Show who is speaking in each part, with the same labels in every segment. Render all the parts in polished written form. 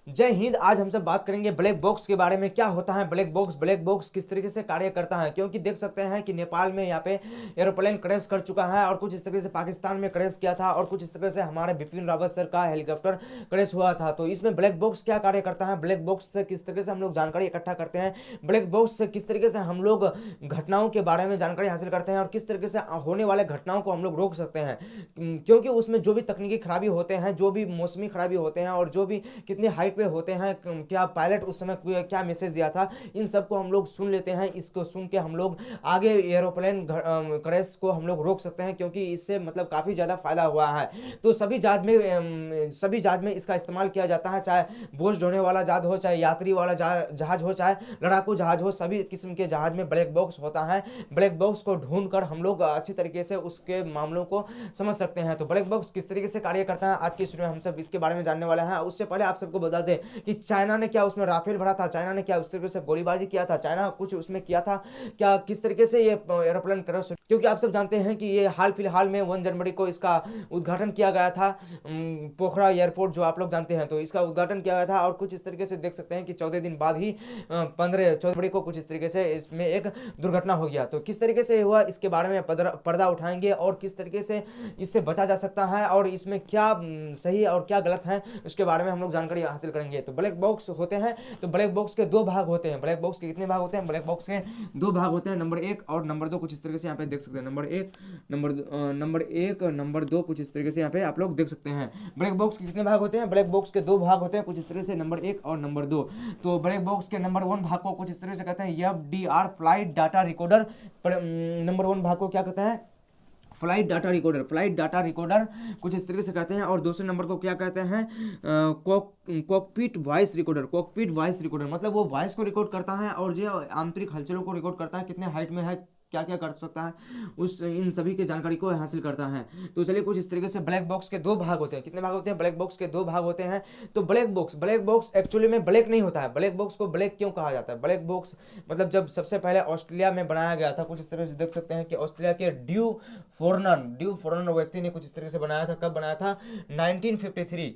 Speaker 1: जय हिंद। आज हम सब बात करेंगे ब्लैक बॉक्स के बारे में। क्या होता है ब्लैक बॉक्स किस तरीके से कार्य करता है, क्योंकि देख सकते हैं कि नेपाल में यहाँ पे एरोप्लेन क्रैश कर चुका है और कुछ इस तरीके से पाकिस्तान में क्रैश किया था और कुछ इस तरीके से हमारे बिपिन रावत सर का हेलीकॉप्टर क्रैश हुआ था। तो इसमें ब्लैक बॉक्स क्या कार्य करता है, ब्लैक बॉक्स से किस तरीके से हम लोग जानकारी इकट्ठा करते हैं, ब्लैक बॉक्स से किस तरीके से हम लोग घटनाओं के बारे में जानकारी हासिल करते हैं और किस तरीके से होने वाले घटनाओं को हम लोग रोक सकते हैं। क्योंकि उसमें जो भी तकनीकी खराबी होते हैं, जो भी मौसमी खराबी होते हैं और जो भी कितनी हाइट पे होते हैं, क्या पायलट उस समय क्या मैसेज दिया था, इन सब को हम लोग सुन लेते हैं। इसको सुन के हम लोग आगे एरोप्लेन क्रैश को हम लोग रोक सकते हैं, क्योंकि इससे मतलब काफ़ी ज़्यादा फायदा हुआ है। तो सभी जहाज में इसका इस्तेमाल किया जाता है, चाहे बोझ ढोने वाला जहाज हो, चाहे यात्री वाला जहाज हो, चाहे लड़ाकू जहाज हो, सभी किस्म के जहाज में ब्लैक बॉक्स होता है। ब्लैक बॉक्स को ढूंढ कर हम लोग अच्छी तरीके से उसके मामलों को समझ सकते हैं। तो ब्लैक बॉक्स किस तरीके से कार्य करता है, आज की इस वीडियो में हम सब इसके बारे में जानने वाले हैं। उससे पहले आप सबको बता दें कि चाइना ने क्या उसमें राफेल भरा था, चाइना ने क्या उस तरीके से गोलीबारी किया था, चाइना कुछ उसमें किया था क्या, किस तरीके से ये एरोप्लेन क्रैश, क्योंकि आप सब जानते हैं कि ये हाल फिलहाल में 1 जनवरी को इसका उद्घाटन किया गया था। पोखरा एयरपोर्ट जो आप लोग जानते हैं, तो इसका उद्घाटन किया गया था और कुछ इस तरीके से देख सकते हैं कि 14 दिन बाद ही 14 जनवरी को कुछ इस तरीके से इसमें एक दुर्घटना हो गया। तो किस तरीके से हुआ इसके बारे में पर्दा उठाएंगे और किस तरीके से इससे बचा जा सकता है और इसमें क्या सही और क्या गलत है, उसके बारे में हम लोग जानकारी हासिल करेंगे। तो ब्लैक बॉक्स होते हैं, तो ब्लैक बॉक्स के 2 भाग होते हैं। ब्लैक बॉक्स के कितने भाग होते हैं, ब्लैक बॉक्स के 2 भाग होते हैं, नंबर 1 और नंबर 2। कुछ इस तरीके से यहाँ पे देख सकते हैं, नंबर 1 नंबर 2 कुछ इस तरीके से यहाँ पे आप लोग देख सकते हैं। ब्लैक बॉक्स के कितने भाग होते हैं, ब्लैक बॉक्स के 2 भाग होते हैं कुछ इस तरीके से, नंबर 1 और नंबर 2। तो ब्लैक बॉक्स के नंबर 1 भाग को कुछ इस तरीके से कहते हैं FDR, flight data recorder. Number 1 भाग को क्या कहते हैं, flight data recorder. Flight data recorder कुछ इस तरीके से कहते हैं। और दूसरे नंबर को क्या कहते हैं, cockpit voice recorder. Cockpit voice recorder मतलब वो वॉइस को रिकॉर्ड करता है और जो आंतरिक हलचलों को रिकॉर्ड करता है, कितने हाइट में है, क्या क्या कर सकता है, उस इन सभी की जानकारी को हासिल करता है। तो चलिए कुछ इस तरीके से ब्लैक बॉक्स के 2 भाग होते हैं। कितने भाग होते हैं, ब्लैक बॉक्स के 2 भाग होते हैं। तो ब्लैक बॉक्स एक्चुअली में ब्लैक नहीं होता है। ब्लैक बॉक्स को ब्लैक क्यों कहा जाता है, ब्लैक बॉक्स मतलब जब सबसे पहले ऑस्ट्रेलिया में बनाया गया था, कुछ इस तरह से देख सकते हैं कि ऑस्ट्रेलिया के ड्यू फॉरनर व्यक्ति ने कुछ इस तरीके से बनाया था। कब बनाया था, 1953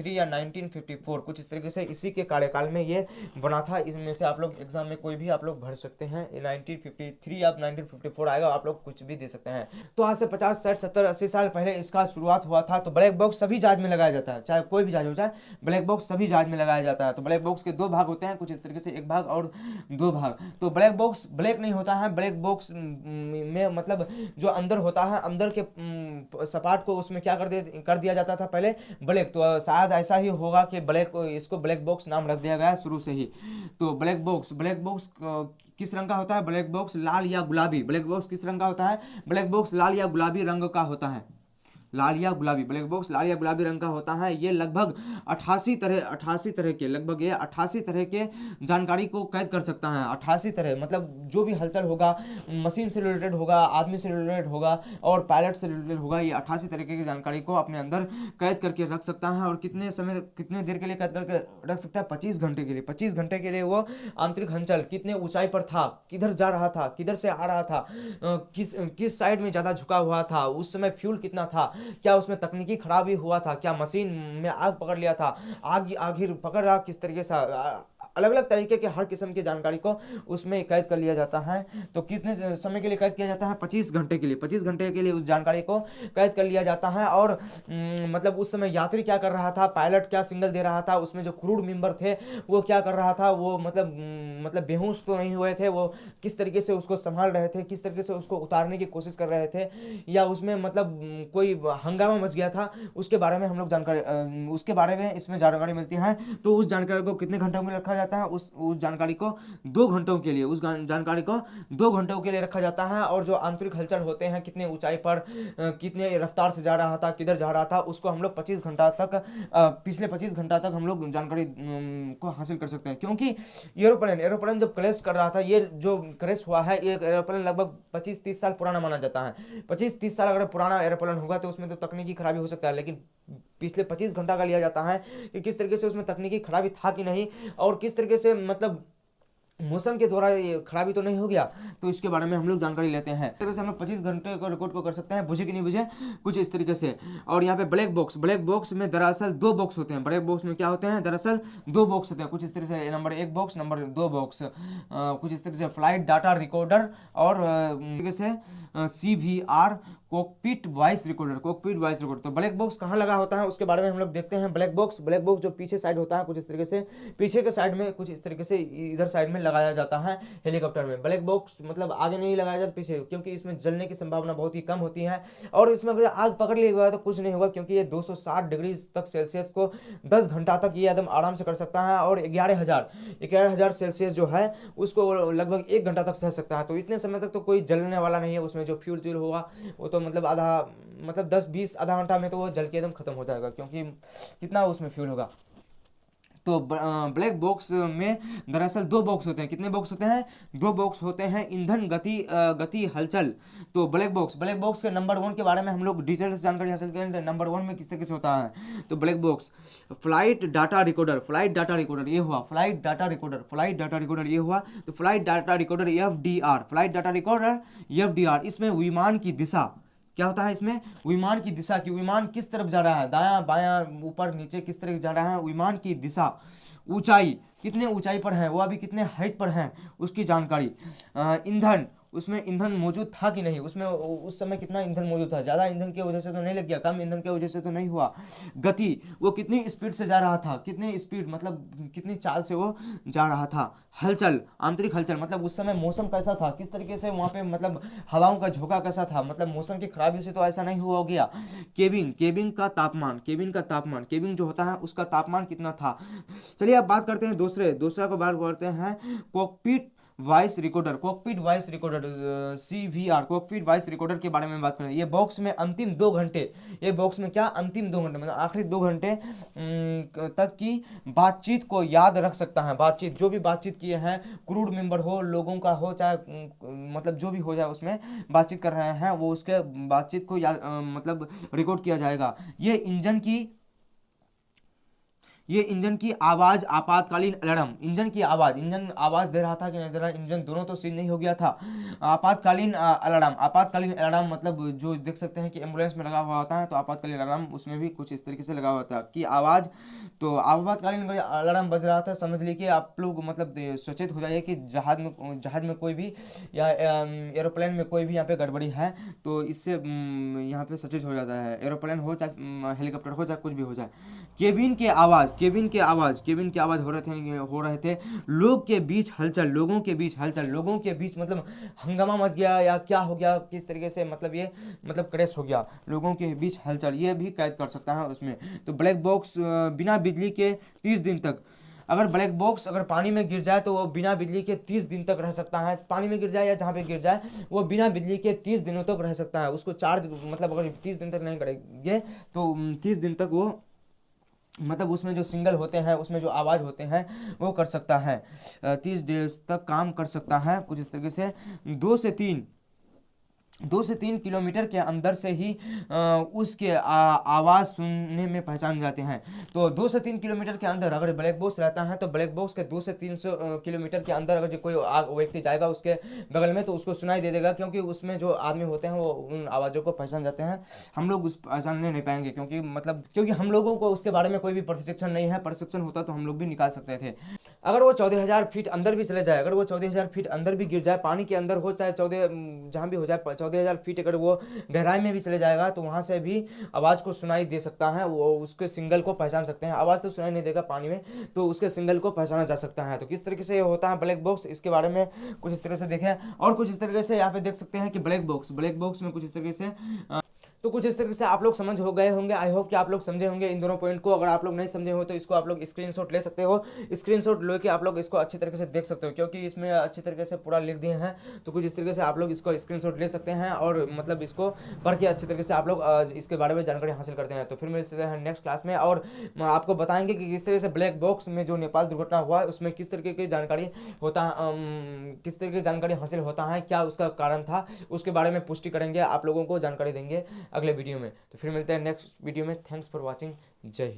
Speaker 1: या 1954 कुछ इस तरीके से, इसी के कार्यकाल में ये बना था। इसमें से आप लोग एग्जाम में कोई भी आप लोग भर सकते हैं, 1953 या 1954 आएगा, आप लोग कुछ भी दे सकते हैं। तो आज से 50 60 70 80 साल पहले इसका शुरुआत हुआ था। तो ब्लैक बॉक्स सभी जहाज में लगाया जाता है, चाहे कोई भी जहाज हो, चाहे ब्लैक बॉक्स सभी जहाज में लगाया जाता है। तो ब्लैक बॉक्स के 2 भाग होते हैं कुछ इस तरीके से, 1 भाग और 2 भाग। तो ब्लैक बॉक्स ब्लैक नहीं होता है। ब्लैक बॉक्स में मतलब जो अंदर होता है, अंदर के सपाट को उसमें क्या कर दिया जाता था पहले, ब्लैक। तो शायद ऐसा ही होगा कि ब्लैक, इसको ब्लैक बॉक्स नाम रख दिया गया है शुरू से ही। तो ब्लैक बॉक्स किस रंग का होता है, ब्लैक बॉक्स लाल या गुलाबी। ब्लैक बॉक्स किस रंग का होता है, ब्लैक बॉक्स लाल या गुलाबी रंग का होता है, लाल या गुलाबी। ब्लैक बॉक्स लाल या गुलाबी रंग का होता है। ये लगभग 88 तरह के, लगभग ये 88 तरह के जानकारी को कैद कर सकता है। 88 तरह मतलब जो भी हलचल होगा, मशीन से रिलेटेड होगा, आदमी से रिलेटेड होगा और पायलट से रिलेटेड होगा, ये 88 तरीके की जानकारी को अपने अंदर कैद करके रख सकता है। और कितने देर के लिए कैद करके रख सकता है, 25 घंटे के लिए। 25 घंटे के लिए वो आंतरिक हलचल, कितने ऊंचाई पर था, किधर जा रहा था, किधर से आ रहा था, किस साइड में ज़्यादा झुका हुआ था, उस समय फ्यूल कितना था, क्या उसमें तकनीकी खराबी हुआ था, क्या मशीन में आग पकड़ लिया था, आग आखिर पकड़ रहा किस तरीके से, अलग अलग तरीके के हर किस्म की जानकारी को उसमें कैद कर लिया जाता है। तो कितने समय के लिए कैद किया जाता है, 25 घंटे के लिए। 25 घंटे के लिए उस जानकारी को कैद कर लिया जाता है। और मतलब उस समय यात्री क्या कर रहा था, पायलट क्या सिग्नल दे रहा था, उसमें जो क्रूड मेंबर थे वो क्या कर रहा था, वो मतलब बेहोश तो नहीं हुए थे, वो किस तरीके से उसको संभाल रहे थे, किस तरीके से उसको उतारने की कोशिश कर रहे थे, या उसमें मतलब कोई हंगामा मच गया था, उसके बारे में हम लोग उसके बारे में इसमें जानकारी मिलती है। तो उस जानकारी को कितने घंटों में रखा जाता है, उस जानकारी को 2 घंटों के लिए, उस जानकारी को 2 घंटों के लिए रखा जाता है। और जो आंतरिक हलचल होते हैं, कितने ऊंचाई पर, कितने रफ्तार से जा रहा था, किधर जा रहा था, उसको हम लोग 25 घंटा तक, पिछले 25 घंटा तक हम लोग जानकारी को हासिल कर सकते हैं। क्योंकि एरोप्लेन जब क्रैश कर रहा था, ये जो क्रैश हुआ है, ये एरोप्लेन लगभग 25-30 साल पुराना माना जाता है। 25-30 साल अगर पुराना एरोप्लेन होगा तो उसमें तो तकनीकी खराबी हो सकता है, लेकिन पिछले 25 घंटा का लिया जाता है कि किस तरीके से उसमें तकनीकी खराबी था कि नहीं, और किस तरीके से मतलब मौसम के द्वारा ये खराबी तो नहीं हो गया, तो इसके बारे में हम लोग जानकारी लेते हैं। इस तरह से हम लोग 25 घंटे को रिकॉर्ड को कर सकते हैं, बुझे कि नहीं बुझे, कुछ इस तरीके से। और यहाँ पे ब्लैक बॉक्स में दरअसल 2 बॉक्स होते हैं। ब्लैक बॉक्स में क्या होते हैं, दरअसल 2 बॉक्स होते हैं, कुछ इस तरह से, नंबर 1 बॉक्स, नंबर 2 बॉक्स, कुछ इस तरह से फ्लाइट डाटा रिकॉर्डर और तरीके से CVR कॉकपिट वॉइस रिकॉर्डर। तो ब्लैक बॉक्स कहाँ लगा होता है उसके बारे में हम लोग देखते हैं। ब्लैक बॉक्स जो पीछे साइड होता है, कुछ इस तरीके से पीछे के साइड में, कुछ इस तरीके से इधर साइड में लगाया जाता है हेलीकॉप्टर में। ब्लैक बॉक्स मतलब आगे नहीं लगाया जाता, पीछे, क्योंकि इसमें जलने की संभावना बहुत ही कम होती है। और इसमें अगर आग पकड़ लिया तो कुछ नहीं होगा, क्योंकि ये 260 डिग्री तक सेल्सियस को 10 घंटा तक ये एकदम आराम से कर सकता है। और 11,000 सेल्सियस जो है उसको लगभग 1 घंटा तक सह सकता है। तो इतने समय तक तो कोई जलने वाला नहीं है। उसमें जो फ्यूल होगा वो तो मतलब मतलब 10-20 आधा घंटा में तो वो जल के एकदम खत्म हो जाएगा, क्योंकि कितना उसमें फ्यूल होगा। तो ब्लैक बॉक्स में दरअसल 2 बॉक्स होते हैं। कितने बॉक्स होते हैं, 2 बॉक्स होते हैं, ईंधन, गति, हलचल। तो ब्लैक बॉक्स के नंबर 1 के बारे में हम लोग डिटेल्स जानकारी हासिल करें। नंबर 1 में किस तरीके से होता है, तो black box flight data recorder ये हुआ, फ्लाइट डाटा रिकॉर्डर ये हुआ। तो फ्लाइट डाटा रिकॉर्डर FDR, इसमें विमान की दिशा क्या होता है, इसमें विमान की दिशा की, विमान किस तरफ जा रहा है, दायां बायां ऊपर नीचे किस तरफ जा रहा है, विमान की दिशा, ऊंचाई, कितने ऊंचाई पर है वो, अभी कितने हाइट पर है उसकी जानकारी। ईंधन, उसमें ईंधन मौजूद था कि नहीं, उसमें उस समय कितना ईंधन मौजूद था, ज़्यादा ईंधन की वजह से तो नहीं लग गया, कम ईंधन की वजह से तो नहीं हुआ। गति, वो कितनी स्पीड से जा रहा था, कितनी स्पीड मतलब कितनी चाल से वो जा रहा था। हलचल, आंतरिक हलचल, मतलब उस समय मौसम कैसा था, किस तरीके से वहाँ पे मतलब हवाओं का झोंका कैसा था, मतलब मौसम की खराबी से तो ऐसा नहीं हुआ हो गया। केबिन का तापमान, केबिन जो होता है उसका तापमान कितना था। चलिए अब बात करते हैं दूसरा को बात करते हैं cockpit voice recorder, CVR cockpit voice recorder के बारे में बात करें। ये बॉक्स में अंतिम 2 घंटे, ये बॉक्स में क्या अंतिम 2 घंटे मतलब आखिरी 2 घंटे तक की बातचीत को याद रख सकता है। बातचीत, जो भी बातचीत किए हैं, क्रूड मेंबर हो, लोगों का हो, चाहे मतलब जो भी हो जाए, उसमें बातचीत कर रहे हैं वो उसके बातचीत को याद मतलब रिकॉर्ड किया जाएगा। ये इंजन की आवाज़, आपातकालीन अलार्म, इंजन आवाज़ दे रहा था कि नहीं दे रहा, इंजन दोनों तो सीज नहीं हो गया था। आपातकालीन अलार्म मतलब जो देख सकते हैं कि एम्बुलेंस में लगा हुआ होता है, तो आपातकालीन अलार्म उसमें भी कुछ इस तरीके से लगा हुआ था कि आवाज़। तो आपातकालीन अलार्म बज रहा था, समझ लीजिए आप लोग मतलब सचेत हो जाइए कि जहाज में कोई भी या एरोप्लेन में कोई भी यहाँ पे गड़बड़ी है, तो इससे यहाँ पे सचेत हो जाता है। एरोप्लेन हो चाहे हेलीकॉप्टर हो चाहे कुछ भी हो जाए। केबिन की आवाज़ हो रहे थे। लोगों के बीच मतलब हंगामा मच गया या क्या हो गया, किस तरीके से मतलब ये मतलब क्रैश हो गया, लोगों के बीच हलचल, ये भी कैद कर सकता है उसमें। तो ब्लैक बॉक्स बिना बिजली के 30 दिन तक, अगर पानी में गिर जाए तो वो बिना बिजली के 30 दिन तक रह सकता है। पानी में गिर जाए या जहाँ पे गिर जाए वो बिना बिजली के 30 दिनों तक रह सकता है। उसको चार्ज मतलब अगर 30 दिन तक नहीं करेंगे तो 30 दिन तक वो मतलब उसमें जो सिंगल होते हैं, उसमें जो आवाज़ होते हैं वो कर सकता है, 30 डेज तक काम कर सकता है। कुछ इस तरीके से 2 से 3 किलोमीटर के अंदर से ही उसके आवाज़ सुनने में पहचान जाते हैं। तो 2 से 3 किलोमीटर के अंदर अगर ब्लैक बॉक्स रहता है, तो ब्लैक बॉक्स के 2 से 300 किलोमीटर के अंदर अगर जो कोई व्यक्ति जाएगा उसके बगल में, तो उसको सुनाई दे देगा, क्योंकि उसमें जो आदमी होते हैं वो उन आवाज़ों को पहचान जाते हैं। हम लोग उस पहचानने नहीं पाएंगे, क्योंकि हम लोगों को उसके बारे में कोई भी प्रशिक्षण नहीं है। प्रशिक्षण होता तो हम लोग भी निकाल सकते थे। अगर वो 14,000 फीट अंदर भी चले जाए, अगर वो 14,000 फीट अंदर भी गिर जाए, पानी के अंदर हो चाहे 14 जहाँ भी हो जाए, 14,000 फीट अगर वो गहराई में भी चले जाएगा, तो वहाँ से भी आवाज़ को सुनाई दे सकता है। वो उसके सिंगल को पहचान सकते हैं। आवाज़ तो सुनाई नहीं देगा पानी में, तो उसके सिंगल को पहचाना जा सकता है। तो किस तरीके से होता है ब्लैक बॉक्स, इसके बारे में कुछ इस तरह से देखें। और कुछ इस तरीके से यहाँ पे देख सकते हैं कि ब्लैक बॉक्स में कुछ इस तरीके से तो कुछ इस तरीके से आप लोग समझ हो गए होंगे। आई होप कि आप लोग समझे होंगे इन दोनों पॉइंट को। अगर आप लोग नहीं समझे हो तो इसको आप लोग स्क्रीनशॉट ले सकते हो। स्क्रीनशॉट लेके आप लोग इसको अच्छी तरीके से देख सकते हो, क्योंकि इसमें अच्छी तरीके से पूरा लिख दिए हैं। तो कुछ इस तरीके से आप लोग इसको स्क्रीनशॉट ले सकते हैं और मतलब इसको पढ़ के अच्छी तरीके से आप लोग इसके बारे में जानकारी हासिल करते हैं। तो फिर मिलते हैं नेक्स्ट क्लास में, और आपको बताएंगे कि किस तरीके से ब्लैक बॉक्स में जो नेपाल दुर्घटना हुआ उसमें किस तरीके की जानकारी होता है, किस तरीके की जानकारी हासिल होता है, क्या उसका कारण था, उसके बारे में पुष्टि करेंगे, आप लोगों को जानकारी देंगे अगले वीडियो में। तो फिर मिलते हैं नेक्स्ट वीडियो में। Thanks for watching. जय हिंद।